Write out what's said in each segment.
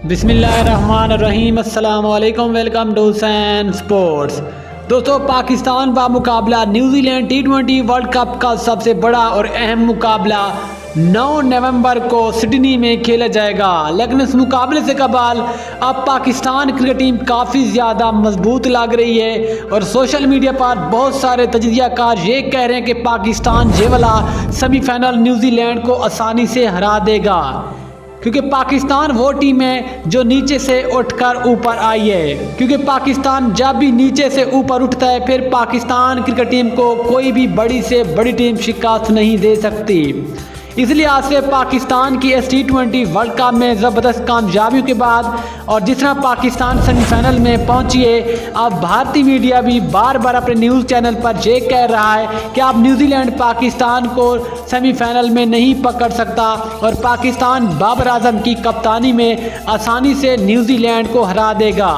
بسم اللہ الرحمن الرحیم، السلام علیکم، ویلکم ٹو سین سپورٹس۔ دوستو، پاکستان بمقابلہ New Zealand T20 world cup کا سب سے بڑا اور اہم مقابلہ 9 نومبر کو سڈنی میں کھیلا جائے گا، لیکن اس مقابلے سے قبل اب پاکستان کرکٹ ٹیم کافی زیادہ مضبوط لگ رہی ہے اور سوشل میڈیا پر بہت سارے تجزیہ کار یہ کہہ رہے ہیں کہ پاکستان یہ والا سیمی فائنل نیوزی لینڈ کو آسانی سے ہرا دے گا، کیونکہ پاکستان وہ ٹیم ہے جو نیچے سے اٹھ کر اوپر آئی ہے، کیونکہ پاکستان جب بھی نیچے سے اوپر اٹھتا ہے پھر پاکستان کرکٹ ٹیم کو کوئی بھی بڑی سے بڑی ٹیم شکست نہیں دے سکتی۔ اس لحاظ سے پاکستان کی اس T20 ورلڈ کپ میں زبردست کامیابیوں کے بعد اور جس طرح پاکستان سیمی فائنل میں پہنچی ہے، اب بھارتی میڈیا بھی بار بار اپنے نیوز چینل پر یہ کہہ رہا ہے کہ اب نیوزی لینڈ پاکستان کو سیمی فائنل میں نہیں پکڑ سکتا اور پاکستان بابر اعظم کی کپتانی میں آسانی سے نیوزی لینڈ کو ہرا دے گا،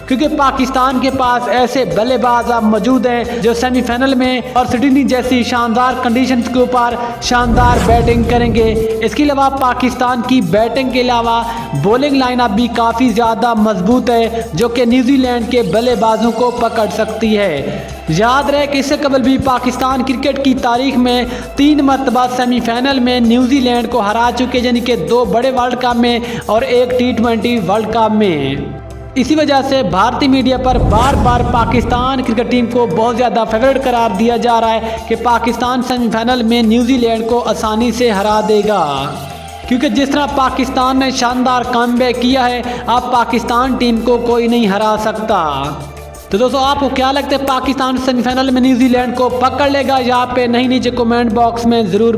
کیونکہ پاکستان کے پاس ایسے بلے باز اب موجود ہیں جو سیمی فائنل میں اور سڈنی جیسی شاندار کنڈیشنز کے اوپر شاندار بیٹنگ کریں گے۔ اس کے علاوہ پاکستان کی بیٹنگ کے علاوہ بولنگ لائن اپ بھی کافی زیادہ مضبوط ہے جو کہ نیوزی لینڈ کے بلے بازوں کو پکڑ سکتی ہے۔ یاد رہے کہ اس سے قبل بھی پاکستان کرکٹ کی تاریخ میں 3 مرتبہ سیمی فائنل میں نیوزی لینڈ کو ہرا چکے، یعنی کہ 2 بڑے ورلڈ کپ میں اور 1 T20 ورلڈ کپ میں۔ اسی وجہ سے بھارتی میڈیا پر بار بار پاکستان کرکٹ ٹیم کو بہت زیادہ فیورٹ قرار دیا جا رہا ہے کہ پاکستان سیمی فائنل میں نیوزی لینڈ کو آسانی سے ہرا دے گا، کیونکہ جس طرح پاکستان نے شاندار کم بیک کیا ہے اب پاکستان ٹیم کو کوئی نہیں ہرا سکتا۔ تو دوستو، آپ کو کیا لگتا ہے پاکستان سیمی فائنل میں نیوزی لینڈ کو پکڑ لے گا یا پہ نہیں؟ نیچے کمنٹ باکس میں ضرور